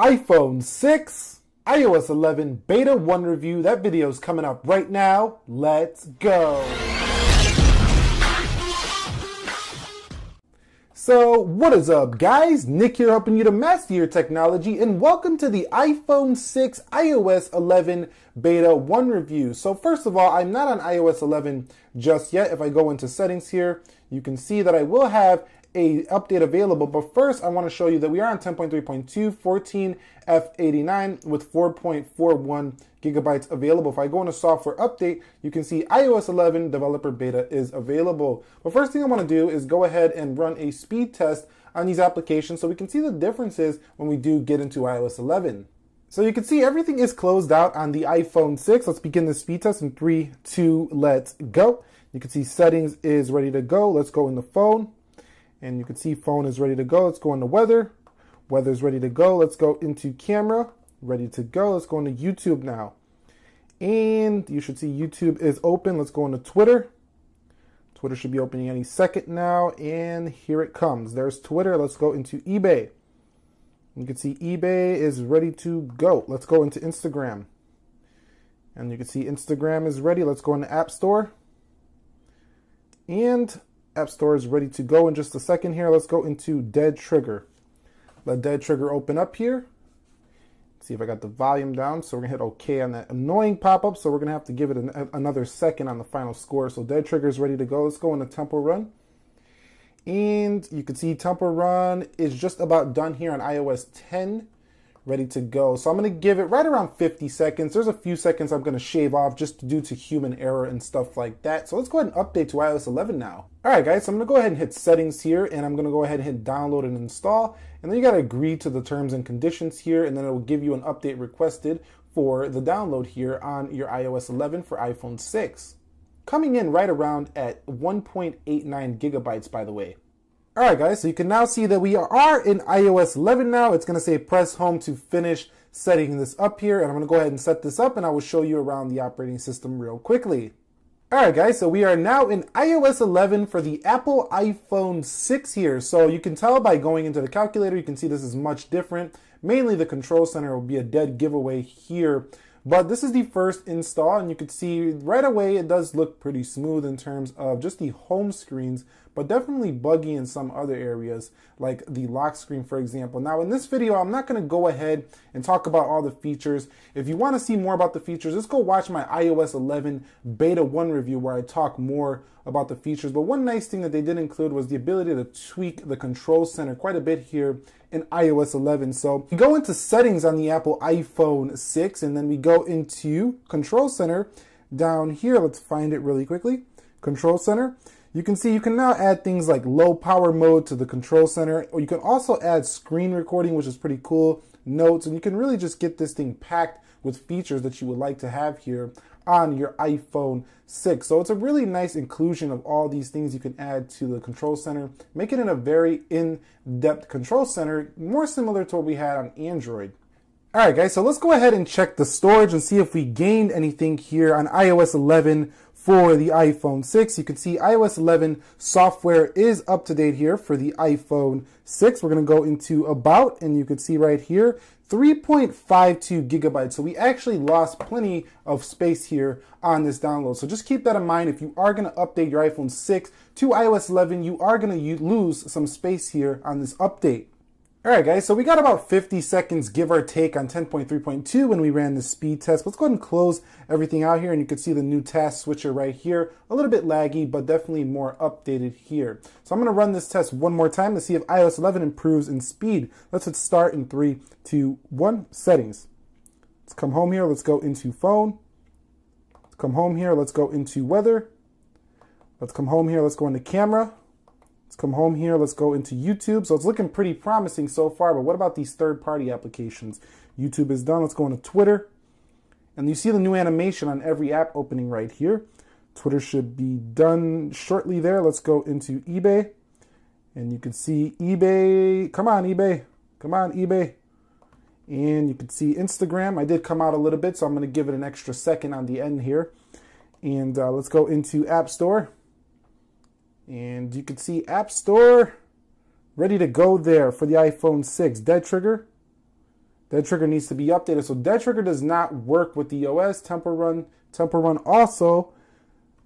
iPhone 6, iOS 11 Beta 1 review. That video is coming up right now. Let's go. So what is up, guys? Nick here, helping you to master your technology, and welcome to the iPhone 6 iOS 11 Beta 1 review. So first of all, I'm not on iOS 11 just yet. If I go into settings here, you can see that I will have a update available, but first I want to show you that we are on 10.3.2 14F89 with 4.41 gigabytes available. If I go into software update, you can see iOS 11 developer beta is available. But first thing I want to do is go ahead and run a speed test on these applications so we can see the differences when we do get into iOS 11. So you can see everything is closed out on the iPhone 6. Let's begin the speed test in 3, 2, let's go. You can see settings is ready to go. Let's go in the phone. And you can see phone is ready to go. Let's go into weather. Weather is ready to go. Let's go into camera. Ready to go. Let's go into YouTube now. And you should see YouTube is open. Let's go into Twitter. Twitter should be opening any second now. And here it comes. There's Twitter. Let's go into eBay. You can see eBay is ready to go. Let's go into Instagram. And you can see Instagram is ready. Let's go into App Store. And App Store is ready to go in just a second here. Let's go into Dead Trigger. Let Dead Trigger open up here. See if I got the volume down. So we're gonna hit OK on that annoying pop-up. So we're gonna have to give it another second on the final score. So Dead Trigger is ready to go. Let's go into Temple Run. And you can see Temple Run is just about done here on iOS 10. Ready to go. So I'm going to give it right around 50 seconds. There's a few seconds I'm going to shave off just due to human error and stuff like that. So let's go ahead and update to iOS 11 now. All right, guys, so I'm going to go ahead and hit settings here, and I'm going to go ahead and hit download and install. And then you got to agree to the terms and conditions here, and then it will give you an update requested for the download here on your iOS 11 for iPhone 6. Coming in right around at 1.89 gigabytes, by the way. All right, guys, so you can now see that we are in iOS 11 now. It's going to say press home to finish setting this up here. And I'm going to go ahead and set this up, and I will show you around the operating system real quickly. All right, guys, so we are now in iOS 11 for the Apple iPhone 6 here. So you can tell by going into the calculator, you can see this is much different. Mainly the control center will be a dead giveaway here. But this is the first install, and you can see right away it does look pretty smooth in terms of just the home screens, but definitely buggy in some other areas, like the lock screen, for example. Now, in this video, I'm not going to go ahead and talk about all the features. If you want to see more about the features, just go watch my iOS 11 Beta 1 review where I talk more about the features. But one nice thing that they did include was the ability to tweak the control center quite a bit here in iOS 11. So we go into settings on the Apple iPhone 6, and then we go into control center down here. Let's find it really quickly. Control center. You can see you can now add things like low power mode to the control center, or you can also add screen recording, which is pretty cool, notes, and you can really just get this thing packed with features that you would like to have here on your iPhone 6. So it's a really nice inclusion of all these things you can add to the control center, making it a very in-depth control center, more similar to what we had on Android. All right, guys, so let's go ahead and check the storage and see if we gained anything here on iOS 11 for the iPhone 6. You can see iOS 11 software is up to date here for the iPhone 6. We're going to go into About, and you can see right here, 3.52 gigabytes. So we actually lost plenty of space here on this download. So just keep that in mind. If you are going to update your iPhone 6 to iOS 11, you are going to lose some space here on this update. All right, guys, so we got about 50 seconds, give or take, on 10.3.2 when we ran the speed test. Let's go ahead and close everything out here, and you can see the new task switcher right here. A little bit laggy, but definitely more updated here. So I'm going to run this test one more time to see if iOS 11 improves in speed. Let's hit start in 3, 2, 1, settings. Let's come home here. Let's go into phone. Let's come home here. Let's go into weather. Let's come home here. Let's go into camera. Let's come home here. Let's go into YouTube. So it's looking pretty promising so far, but what about these third-party applications? YouTube is done. Let's go into Twitter. And you see the new animation on every app opening right here. Twitter should be done shortly there. Let's go into eBay. And you can see eBay. Come on, eBay. Come on, eBay. And you can see Instagram. I did come out a little bit, so I'm going to give it an extra second on the end here. And let's go into App Store. And you can see App Store ready to go there for the iPhone 6. Dead Trigger. Dead trigger needs to be updated. So dead trigger does not work with the OS. Tempo run also.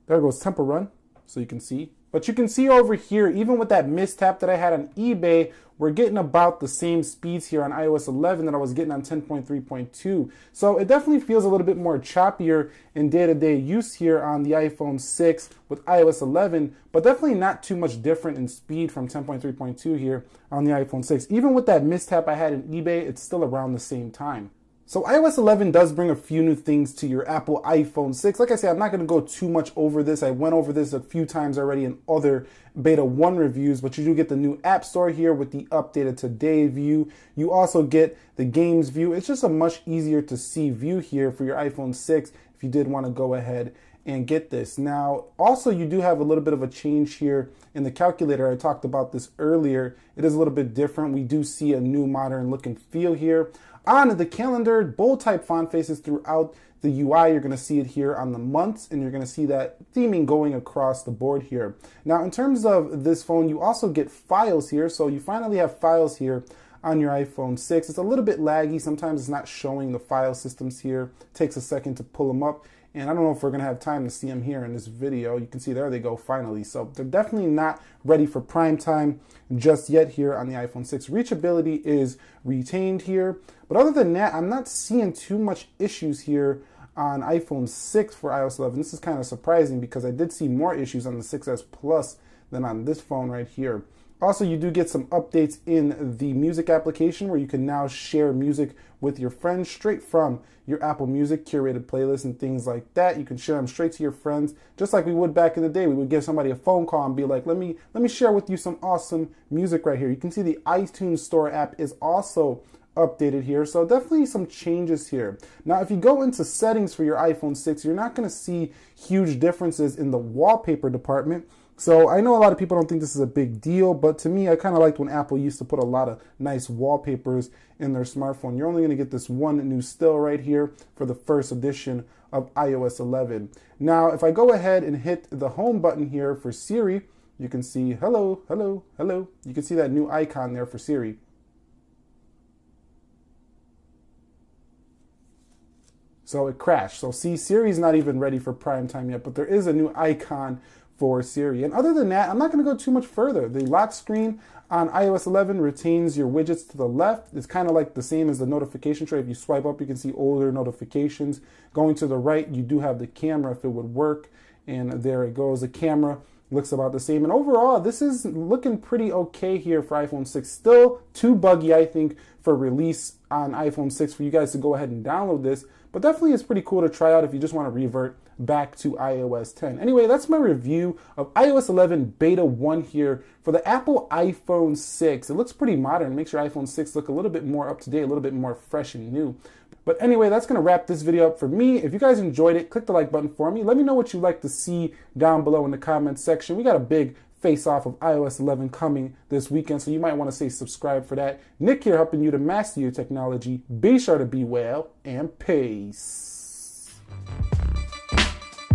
There goes tempo run, so you can see. But you can see over here, even with that mistap that I had on eBay, we're getting about the same speeds here on iOS 11 that I was getting on 10.3.2. So it definitely feels a little bit more choppier in day-to-day use here on the iPhone 6 with iOS 11, but definitely not too much different in speed from 10.3.2 here on the iPhone 6. Even with that mistap I had in eBay, it's still around the same time. So iOS 11 does bring a few new things to your Apple iPhone 6. Like I said, I'm not going to go too much over this. I went over this a few times already in other Beta 1 reviews, but you do get the new App Store here with the updated Today view. You also get the Games view. It's just a much easier to see view here for your iPhone 6 if you did want to go ahead and get this. Now, also you do have a little bit of a change here in the calculator. I talked about this earlier. It is a little bit different. We do see a new modern look and feel here. On the calendar, bold type font faces throughout the UI. You're going to see it here on the months, and you're going to see that theming going across the board here. Now, in terms of this phone, you also get files here. So you finally have files here on your iPhone 6. It's a little bit laggy. Sometimes it's not showing the file systems here. It takes a second to pull them up. And I don't know if we're going to have time to see them here in this video. You can see there they go finally. So they're definitely not ready for prime time just yet here on the iPhone 6. Reachability is retained here. But other than that, I'm not seeing too much issues here on iPhone 6 for iOS 11. This is kind of surprising because I did see more issues on the 6S Plus than on this phone right here. Also, you do get some updates in the music application where you can now share music with your friends straight from your Apple Music curated playlists and things like that. You can share them straight to your friends, just like we would back in the day. We would give somebody a phone call and be like, let me share with you some awesome music right here. You can see the iTunes Store app is also updated here, so definitely some changes here. Now, if you go into settings for your iPhone 6, you're not going to see huge differences in the wallpaper department. So I know a lot of people don't think this is a big deal, but to me, I kind of liked when Apple used to put a lot of nice wallpapers in their smartphone. You're only going to get this one new still right here for the first edition of iOS 11. Now, if I go ahead and hit the home button here for Siri, you can see hello, hello, hello. You can see that new icon there for Siri. So it crashed. So see, Siri's not even ready for prime time yet, but there is a new icon for Siri. And other than that, I'm not going to go too much further. The lock screen on iOS 11 retains your widgets to the left. It's kind of like the same as the notification tray. If you swipe up, you can see older notifications. Going to the right, you do have the camera if it would work. And there it goes. The camera looks about the same. And overall, this is looking pretty okay here for iPhone 6. Still too buggy, I think, for release on iPhone 6 for you guys to go ahead and download this. But definitely it's pretty cool to try out if you just want to revert back to iOS 10. Anyway, that's my review of iOS 11 Beta 1 here for the Apple iPhone 6. It looks pretty modern. It makes your iPhone 6 look a little bit more up to date, a little bit more fresh and new. But anyway, that's going to wrap this video up for me. If you guys enjoyed it, click the like button for me. Let me know what you'd like to see down below in the comments section. We got a big face-off of iOS 11 coming this weekend, so you might want to say subscribe for that. Nick here helping you to master your technology. Be sure to be well, and peace.